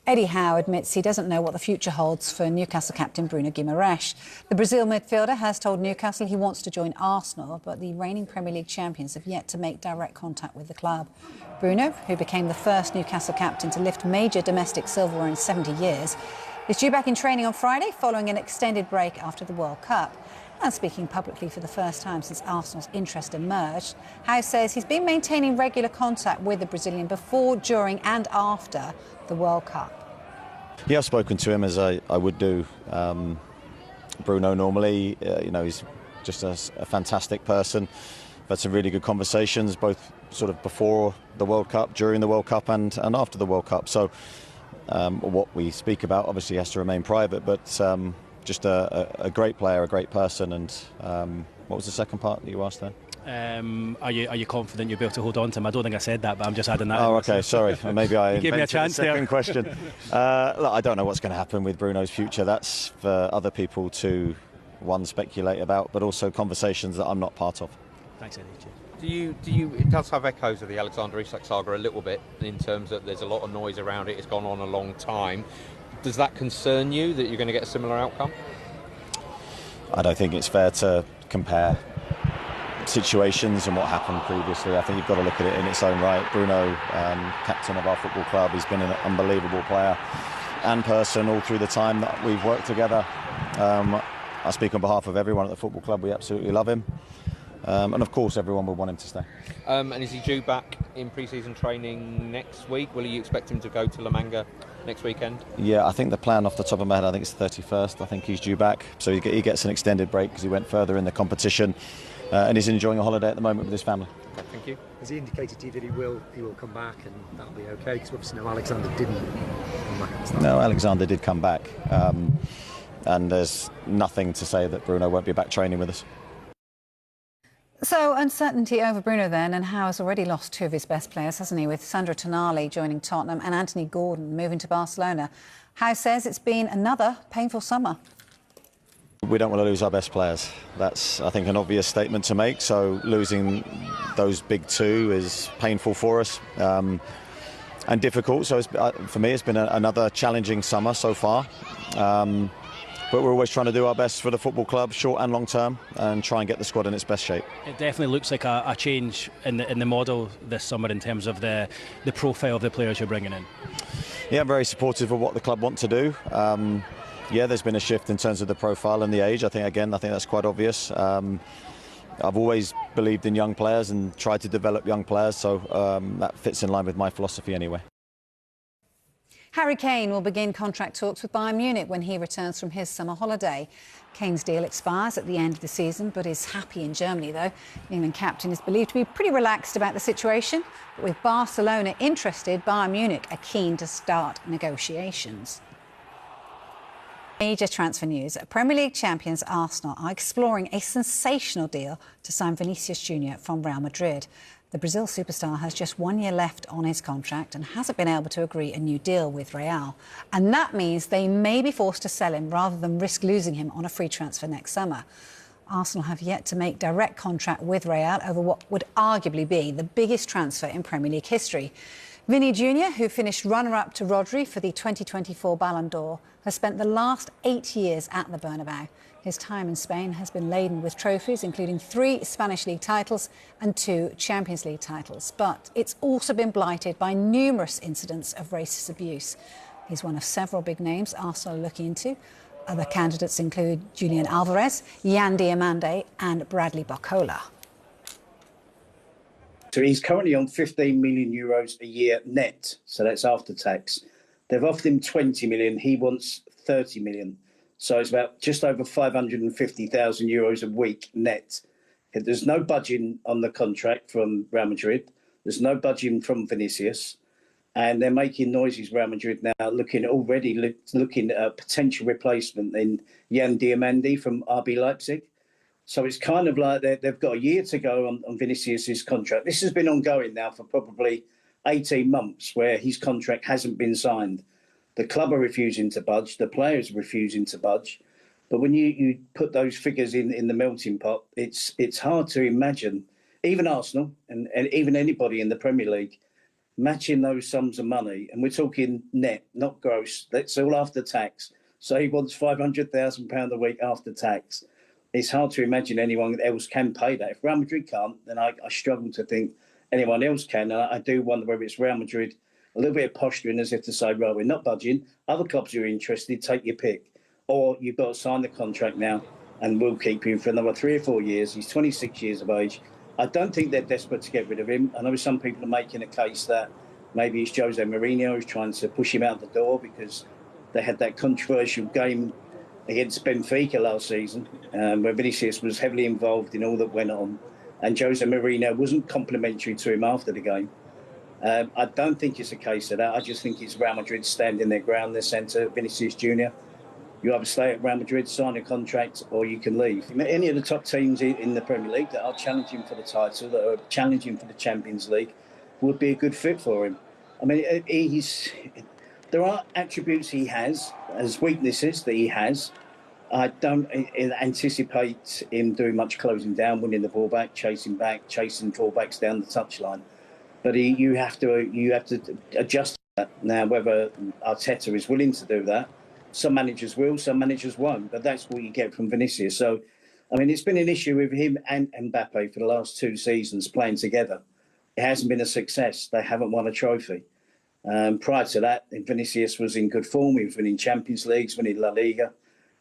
Eddie Howe admits he doesn't know what the future holds for Newcastle captain Bruno Guimaraes. The Brazil midfielder has told Newcastle he wants to join Arsenal, but the reigning Premier League champions have yet to make direct contact with the club. Bruno, who became the first Newcastle captain to lift major domestic silverware in 70 years, is due back in training on Friday following an extended break after the World Cup. And speaking publicly for the first time since Arsenal's interest emerged, Howe says he's been maintaining regular contact with the Brazilian before, during and after the World Cup. Yeah, I've spoken to him as I would do Bruno normally. He's just a fantastic person. I've had some really good conversations, both sort of before the World Cup, during the World Cup and after the World Cup. So what we speak about obviously has to remain private, but just a great player, a great person. And what was the second part that you asked then? Are you confident you'll be able to hold on to him? I don't think I said that, but I'm just adding that. Oh, okay, sorry. Maybe I gave me a chance the second there. question. Look, I don't know what's going to happen with Bruno's future. That's for other people to, one, speculate about, but also conversations that I'm not part of. Thanks, Eddie. It does have echoes of the Alexander Isak saga a little bit, in terms that there's a lot of noise around it. It's gone on a long time. Does that concern you, that you're going to get a similar outcome? I don't think it's fair to compare situations and what happened previously. I think you've got to look at it in its own right. Bruno, captain of our football club, he's been an unbelievable player and person all through the time that we've worked together. I speak on behalf of everyone at the football club. We absolutely love him. And of course everyone will want him to stay. And is he due back in pre-season training next week? Will you expect him to go to La Manga next weekend? Yeah, I think the plan off the top of my head, I think it's the 31st. I think he's due back. So he gets an extended break because he went further in the competition. And he's enjoying a holiday at the moment with his family. Thank you. Has he indicated to you that he will come back and that'll be okay? Because obviously no, Alexander didn't come back. No, Alexander did come back. And there's nothing to say that Bruno won't be back training with us. So uncertainty over Bruno then, and Howe has already lost two of his best players, hasn't he, with Sandro Tonali joining Tottenham and Anthony Gordon moving to Barcelona. Howe says it's been another painful summer. We don't want to lose our best players. That's, I think, an obvious statement to make. So losing those big two is painful for us and difficult. So for me, it's been another challenging summer so far. But we're always trying to do our best for the football club, short and long term, and try and get the squad in its best shape. It definitely looks like a change in the model this summer in terms of the profile of the players you're bringing in. Yeah, I'm very supportive of what the club want to do. Yeah, there's been a shift in terms of the profile and the age. I think that's quite obvious. I've always believed in young players and tried to develop young players, so that fits in line with my philosophy anyway. Harry Kane will begin contract talks with Bayern Munich when he returns from his summer holiday. Kane's deal expires at the end of the season, but is happy in Germany, though. The England captain is believed to be pretty relaxed about the situation. But with Barcelona interested, Bayern Munich are keen to start negotiations. Major transfer news. Premier League champions Arsenal are exploring a sensational deal to sign Vinicius Jr. from Real Madrid. The Brazil superstar has just 1 year left on his contract and hasn't been able to agree a new deal with Real. And that means they may be forced to sell him rather than risk losing him on a free transfer next summer. Arsenal have yet to make direct contact with Real over what would arguably be the biggest transfer in Premier League history. Vinny Jr., who finished runner-up to Rodri for the 2024 Ballon d'Or, has spent the last 8 years at the Bernabeu. His time in Spain has been laden with trophies, including 3 Spanish League titles and 2 Champions League titles. But it's also been blighted by numerous incidents of racist abuse. He's one of several big names Arsenal are looking into. Other candidates include Julian Alvarez, Yan Diomande and Bradley Barcola. So he's currently on 15 million euros a year net, so that's after tax. They've offered him 20 million, he wants 30 million. So it's about just over 550,000 euros a week net. There's no budging on the contract from Real Madrid. There's no budging from Vinicius. And they're making noises, Real Madrid now, looking at a potential replacement in Yan Diomande from RB Leipzig. So it's kind of like they've got a year to go on Vinicius's contract. This has been ongoing now for probably 18 months where his contract hasn't been signed. The club are refusing to budge. The players are refusing to budge. But when you put those figures in the melting pot, it's hard to imagine, even Arsenal and even anybody in the Premier League, matching those sums of money, and we're talking net, not gross. That's all after tax. So he wants £500,000 a week after tax. It's hard to imagine anyone else can pay that. If Real Madrid can't, then I struggle to think anyone else can. And I do wonder whether it's Real Madrid, a little bit of posturing as if to say, right, we're not budging. Other clubs who are interested, take your pick. Or you've got to sign the contract now and we'll keep you for another 3 or 4 years. He's 26 years of age. I don't think they're desperate to get rid of him. I know some people are making a case that maybe it's Jose Mourinho who's trying to push him out the door because they had that controversial game against Benfica last season, where Vinicius was heavily involved in all that went on, and Jose Mourinho wasn't complimentary to him after the game. I don't think it's a case of that. I just think it's Real Madrid standing their ground, their centre, Vinicius Junior. You either stay at Real Madrid, sign a contract, or you can leave. Any of the top teams in the Premier League that are challenging for the title, that are challenging for the Champions League, would be a good fit for him. I mean, there are attributes he has, as weaknesses that he has. I don't anticipate him doing much closing down, winning the ball back, chasing fullbacks down the touchline. But you have to adjust that. Now, whether Arteta is willing to do that, some managers will, some managers won't. But that's what you get from Vinicius. So, I mean, it's been an issue with him and Mbappe for the last 2 seasons playing together. It hasn't been a success. They haven't won a trophy. Prior to that, Vinicius was in good form. He was winning Champions Leagues, winning La Liga.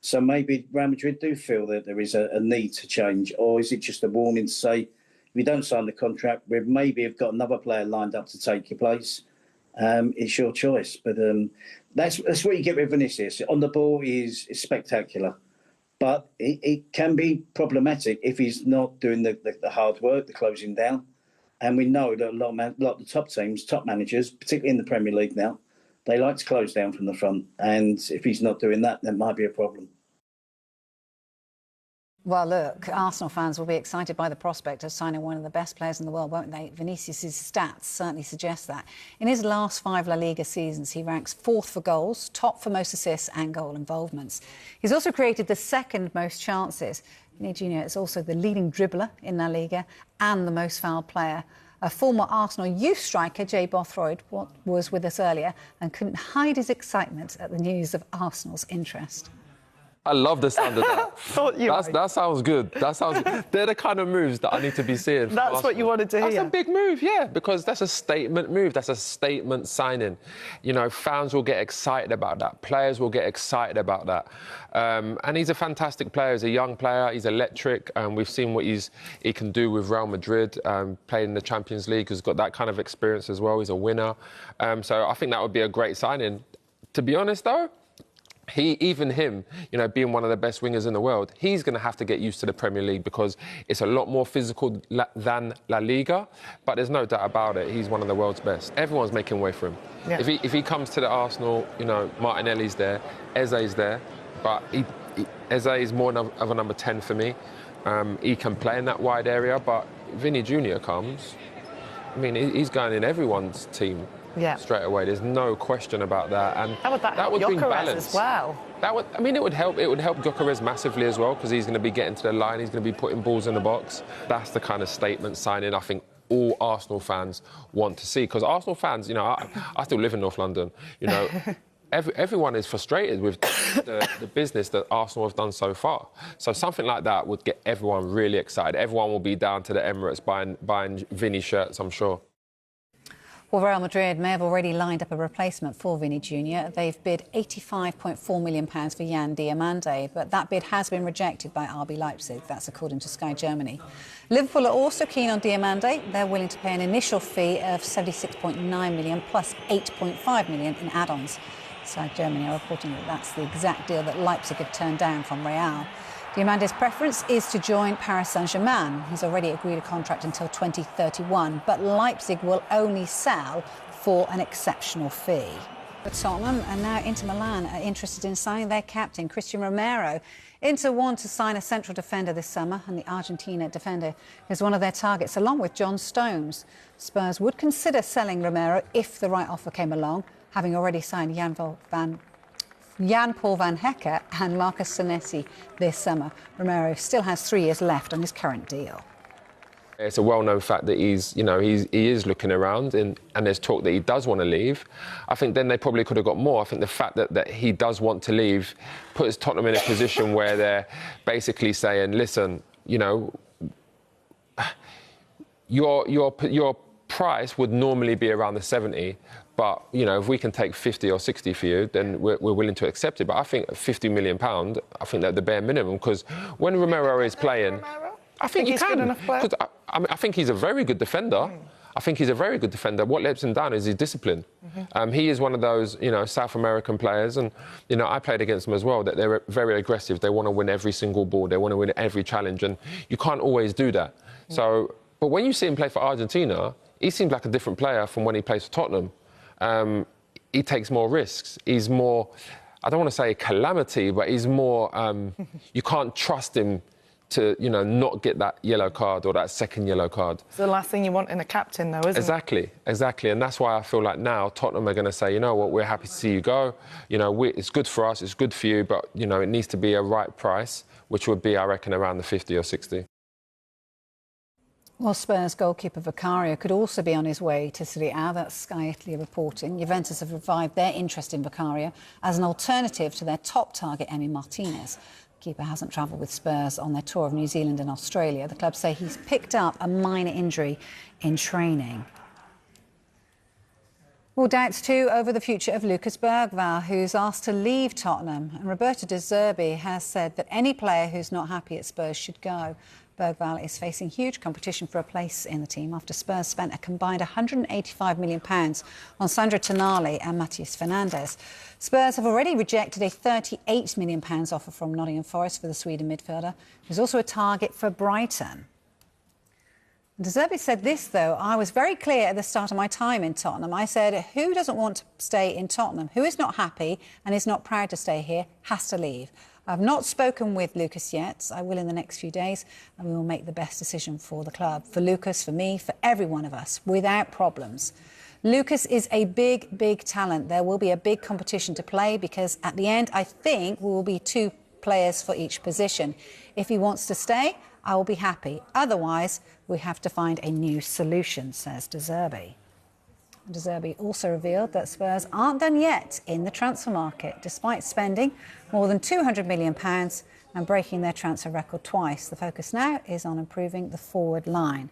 So maybe Real Madrid do feel that there is a need to change, or is it just a warning to say, if you don't sign the contract, we maybe have got another player lined up to take your place. It's your choice. But that's what you get with Vinicius. On the ball, is spectacular. But it can be problematic if he's not doing the hard work, the closing down. And we know that a lot of the top teams, top managers, particularly in the Premier League now, they like to close down from the front. And if he's not doing that, there might be a problem. Well, look, Arsenal fans will be excited by the prospect of signing one of the best players in the world, won't they? Vinicius' stats certainly suggest that. In his last 5 La Liga seasons, he ranks 4th for goals, top for most assists and goal involvements. He's also created the 2nd most chances. Vinicius Junior is also the leading dribbler in La Liga and the most fouled player. A former Arsenal youth striker, Jay Bothroyd, was with us earlier and couldn't hide his excitement at the news of Arsenal's interest. I love the sound of that. That sounds good. They're the kind of moves that I need to be seeing. That's what you wanted to hear. That's a big move, yeah, because that's a statement move. That's a statement signing. You know, fans will get excited about that. Players will get excited about that. And he's a fantastic player. He's a young player. He's electric. We've seen what he can do with Real Madrid, playing in the Champions League. He's got that kind of experience as well. He's a winner. So I think that would be a great signing. To be honest, though, even him, you know, being one of the best wingers in the world, he's going to have to get used to the Premier League because it's a lot more physical than La Liga. But there's no doubt about it, he's one of the world's best. Everyone's making way for him. Yeah. If he comes to the Arsenal, you know, Martinelli's there, Eze's there, but Eze is more of a number 10 for me. He can play in that wide area, but Vinny Junior comes, I mean, he's going in everyone's team. Yeah. Straight away. There's no question about that. And how would that would bring balance as well? I mean, it would help. It would help Gyökeres massively as well because he's going to be getting to the line. He's going to be putting balls in the box. That's the kind of statement signing I think all Arsenal fans want to see. Because Arsenal fans, you know, I still live in North London. You know, everyone is frustrated with the business that Arsenal have done so far. So something like that would get everyone really excited. Everyone will be down to the Emirates buying Vinny shirts, I'm sure. Well, Real Madrid may have already lined up a replacement for Vinny Junior. They've bid £85.4 million for Jan Diamande, but that bid has been rejected by RB Leipzig. That's according to Sky Germany. Liverpool are also keen on Diamande. They're willing to pay an initial fee of £76.9 million plus £8.5 million in add-ons. Sky Germany are reporting that that's the exact deal that Leipzig have turned down from Real. Diamande's preference is to join Paris Saint-Germain. He's already agreed a contract until 2031, but Leipzig will only sell for an exceptional fee. But Tottenham and now Inter Milan are interested in signing their captain, Christian Romero. Inter want to sign a central defender this summer, and the Argentina defender is one of their targets, along with John Stones. Spurs would consider selling Romero if the right offer came along, having already signed Jan-Paul van Hecke and Marcus Senesi this summer. Romero still has 3 years left on his current deal. It's a well-known fact that he is looking around, and there's talk that he does want to leave. I think then they probably could have got more. I think the fact that he does want to leave puts Tottenham in a position where they're basically saying, listen, you know, your price would normally be around the 70, but, you know, if we can take 50 or 60 for you, then we're willing to accept it. But I think £50 million, I think that's the bare minimum, because when Romero is playing... I think you can. I think he's a very good defender. I think he's a very good defender. What lets him down is his discipline. He is one of those, you know, South American players, and, you know, I played against them as well, that they're very aggressive. They want to win every single ball. They want to win every challenge, and you can't always do that. So, but when you see him play for Argentina, he seems like a different player from when he plays for Tottenham. He takes more risks. He's more, I don't want to say a calamity, but he's more, you can't trust him to, you know, not get that yellow card or that second yellow card. It's the last thing you want in a captain, though, isn't it? Exactly. And that's why I feel like now Tottenham are going to say, you know what, we're happy to see you go. You know, it's good for us, it's good for you, but, you know, it needs to be a right price, which would be, I reckon, around the 50 or 60. Well, Spurs goalkeeper Vicario could also be on his way to Serie A. That's Sky Italy reporting. Juventus have revived their interest in Vicario as an alternative to their top target, Emi Martinez. Keeper hasn't travelled with Spurs on their tour of New Zealand and Australia. The club say he's picked up a minor injury in training. Well, doubts too over the future of Lucas Bergvall, who's asked to leave Tottenham. And Roberto De Zerbi has said that any player who's not happy at Spurs should go. Bergvall is facing huge competition for a place in the team after Spurs spent a combined £185 million on Sandro Tonali and Matheus Fernandes. Spurs have already rejected a £38 million offer from Nottingham Forest for the Sweden midfielder, who's also a target for Brighton. De Zerbi said this, though: I was very clear at the start of my time in Tottenham. I said, who doesn't want to stay in Tottenham? Who is not happy and is not proud to stay here has to leave. I've not spoken with Lucas yet. I will in the next few days, and we will make the best decision for the club, for Lucas, for me, for every one of us, without problems. Lucas is a big, big talent. There will be a big competition to play because at the end, I think we will be 2 players for each position. If he wants to stay, I will be happy. Otherwise, we have to find a new solution, says De Zerbi. De Zerbi also revealed that Spurs aren't done yet in the transfer market, despite spending more than £200 million and breaking their transfer record twice. The focus now is on improving the forward line.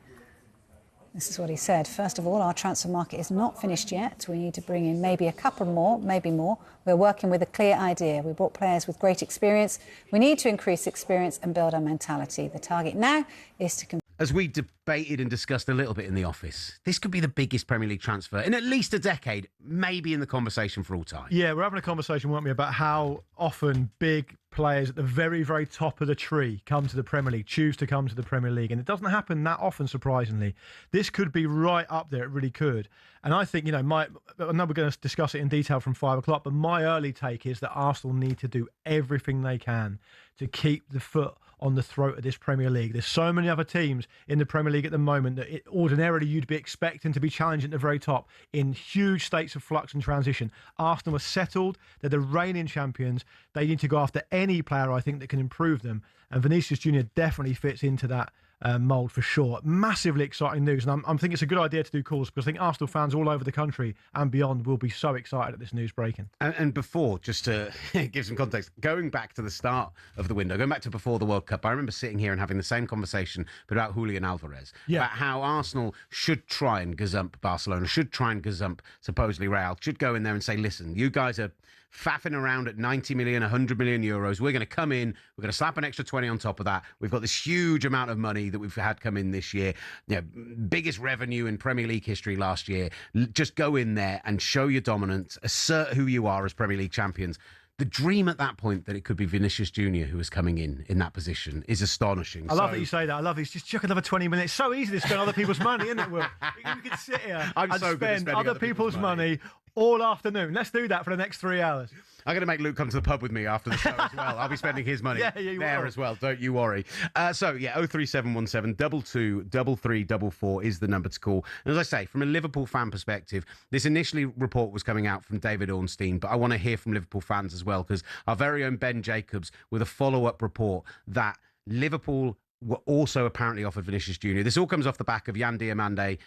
This is what he said. First of all, our transfer market is not finished yet. We need to bring in maybe a couple more, maybe more. We're working with a clear idea. We brought players with great experience. We need to increase experience and build our mentality. The target now is to... As we debated and discussed a little bit in the office, this could be the biggest Premier League transfer in at least a decade, maybe in the conversation for all time. Yeah, we're having a conversation, weren't we, about how often big players at the very, very top of the tree come to the Premier League, choose to come to the Premier League. And it doesn't happen that often, surprisingly. This could be right up there. It really could. And I think, you know, I know we're going to discuss it in detail from 5 o'clock, but my early take is that Arsenal need to do everything they can to keep the foot on the throat of this Premier League. There's so many other teams in the Premier League at the moment that ordinarily you'd be expecting to be challenging at the very top in huge states of flux and transition. Arsenal are settled. They're the reigning champions. They need to go after any player, I think, that can improve them. And Vinicius Junior definitely fits into that mould for sure. Massively exciting news, and I think it's a good idea to do calls because I think Arsenal fans all over the country and beyond will be so excited at this news breaking. And before, just to give some context, going back to the start of the window, going back to before the World Cup, I remember sitting here and having the same conversation but about Julian Alvarez, about how Arsenal should try and gazump Barcelona, should try and gazump supposedly Real, should go in there and say, listen, you guys are faffing around at 90 million, 100 million euros. We're going to come in, we're going to slap an extra 20 on top of that. We've got this huge amount of money that we've had come in this year. You know, biggest revenue in Premier League history last year. Just go in there and show your dominance, assert who you are as Premier League champions. The dream at that point that it could be Vinicius Junior who is coming in that position is astonishing. I love that you say that. I love it. It's just chuck another 20 minutes. So easy to spend other people's money, isn't it, Will? We could sit here and spend other people's money all afternoon. Let's do that for the next 3 hours. I'm going to make Luke come to the pub with me after the show as well. I'll be spending his money there as well. Don't you worry. 03717 22 3344 is the number to call. And as I say, from a Liverpool fan perspective, this initially report was coming out from David Ornstein, but I want to hear from Liverpool fans as well because our very own Ben Jacobs with a follow-up report that Liverpool were also apparently offered Vinicius Junior. This all comes off the back of Yan Diomande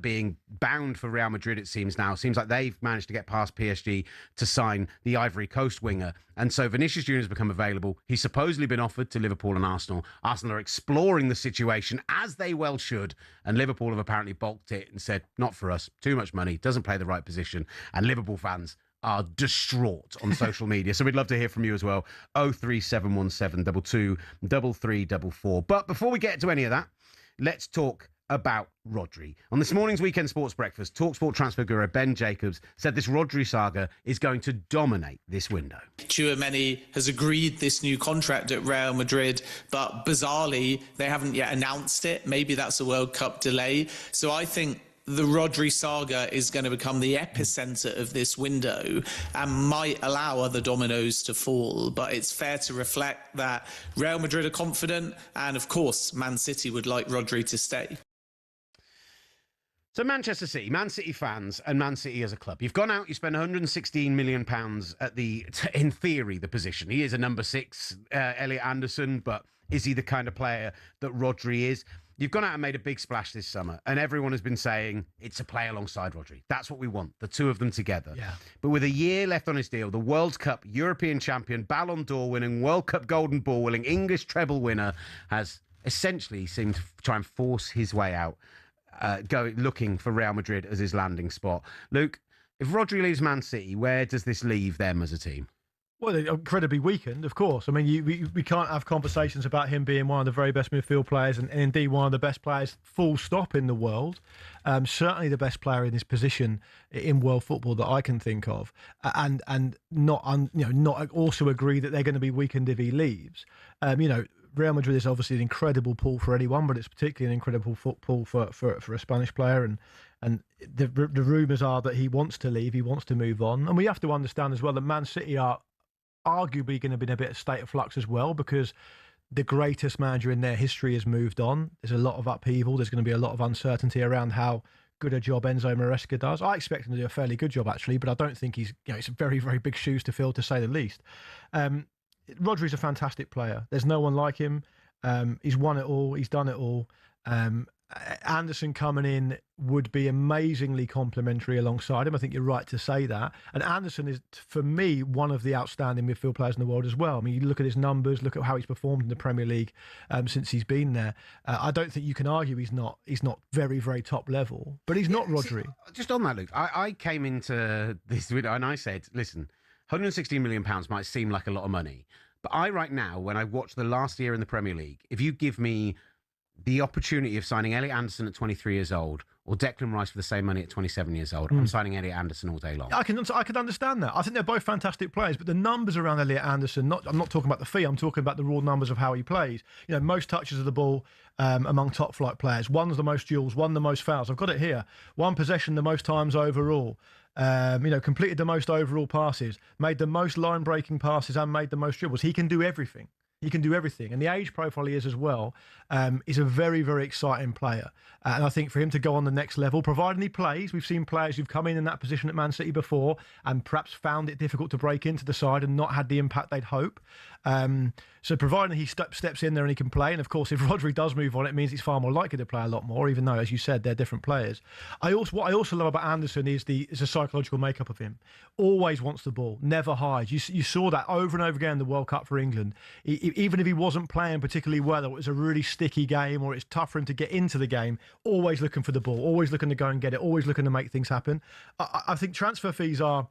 being bound for Real Madrid, it seems now. Seems like they've managed to get past PSG to sign the Ivory Coast winger. And so Vinicius Junior has become available. He's supposedly been offered to Liverpool and Arsenal. Arsenal are exploring the situation, as they well should. And Liverpool have apparently balked it and said, not for us. Too much money. Doesn't play the right position. And Liverpool fans are distraught on social media. So we'd love to hear from you as well. 03717 22 3344. But before we get to any of that, let's talk about Rodri. On this morning's Weekend Sports Breakfast, TalkSport transfer guru Ben Jacobs said this Rodri saga is going to dominate this window. Tchouaméni has agreed this new contract at Real Madrid, but bizarrely, they haven't yet announced it. Maybe that's a World Cup delay. So I think the Rodri saga is going to become the epicenter of this window and might allow other dominoes to fall. But it's fair to reflect that Real Madrid are confident, and of course, Man City would like Rodri to stay. So Manchester City, Man City fans and Man City as a club. You've gone out, you spent £116 million at in theory, the position. He is a number 6, Elliot Anderson, but is he the kind of player that Rodri is? You've gone out and made a big splash this summer, and everyone has been saying it's a play alongside Rodri. That's what we want, the two of them together. Yeah. But with a year left on his deal, the World Cup European champion, Ballon d'Or winning, World Cup Golden Ball winning, English treble winner has essentially seemed to try and force his way out, looking for Real Madrid as his landing spot. Luke, if Rodri leaves Man City, where does this leave them as a team? Well, they're incredibly weakened, of course. I mean, we can't have conversations about him being one of the very best midfield players and indeed one of the best players, full stop, in the world. Certainly the best player in his position in world football that I can think of, and not also agree that they're going to be weakened if he leaves. Real Madrid is obviously an incredible pull for anyone, but it's particularly an incredible pull for a Spanish player. And the rumours are that he wants to leave, he wants to move on. And we have to understand as well that Man City are arguably going to be in a bit of state of flux as well, because the greatest manager in their history has moved on. There's a lot of upheaval. There's going to be a lot of uncertainty around how good a job Enzo Maresca does. I expect him to do a fairly good job, actually, but I don't think it's very, very big shoes to fill, to say the least. Rodri's a fantastic player. There's no one like him. He's won it all. He's done it all. Anderson coming in would be amazingly complimentary alongside him. I think you're right to say that. And Anderson is, for me, one of the outstanding midfield players in the world as well. I mean, you look at his numbers, look at how he's performed in the Premier League since he's been there. I don't think you can argue he's not very, very top level, but he's not Rodri. Just on that, Luke, I came into this video and I said, listen, £116 million might seem like a lot of money, but right now, when I watch the last year in the Premier League, if you give me the opportunity of signing Elliot Anderson at 23 years old or Declan Rice for the same money at 27 years old, I'm signing Elliot Anderson all day long. I can understand that. I think they're both fantastic players, but the numbers around Elliot Anderson, I'm not talking about the fee, I'm talking about the raw numbers of how he plays. Most touches of the ball among top flight players. One's the most duels, one the most fouls. I've got it here. One possession the most times overall. Completed the most overall passes, made the most line-breaking passes and made the most dribbles. He can do everything. He can do everything. And the age profile he is as well is a very, very exciting player. And I think for him to go on the next level, providing he plays, we've seen players who've come in that position at Man City before and perhaps found it difficult to break into the side and not had the impact they'd hope. So providing he steps in there and he can play, and of course if Rodri does move on, it means he's far more likely to play a lot more, even though, as you said, they're different players. What I also love about Anderson is the psychological makeup of him. Always wants the ball, never hides. You saw that over and over again in the World Cup for England. Even if he wasn't playing particularly well, or it was a really sticky game, or it's tough for him to get into the game, always looking for the ball, always looking to go and get it, always looking to make things happen. I think transfer fees are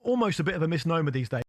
almost a bit of a misnomer these days.